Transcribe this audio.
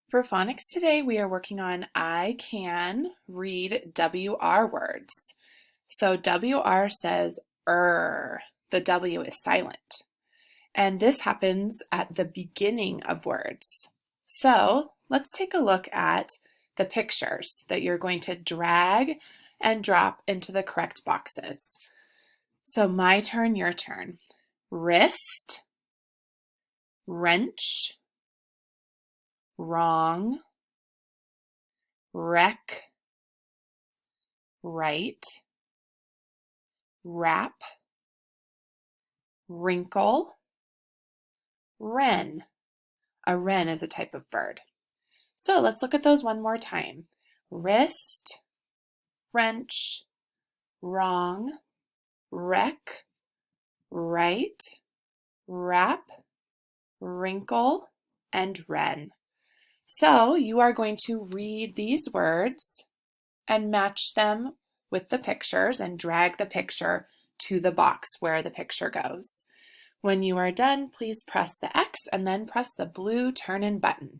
For phonics today, we are working on I can read WR words. So WR says the W is silent. And this happens at the beginning of words. So let's take a look at the pictures that you're going to drag and drop into the correct boxes. So my turn, your turn. Wrist, wrench, wrong, wreck, right, wrap, wrinkle, wren. A wren is a type of bird. So let's look at those one more time. Wrist, wrench, wrong, wreck, right, wrap, wrinkle, and wren. So you are going to read these words and match them with the pictures and drag the picture to the box where the picture goes. When you are done, please press the X and then press the blue turn-in button.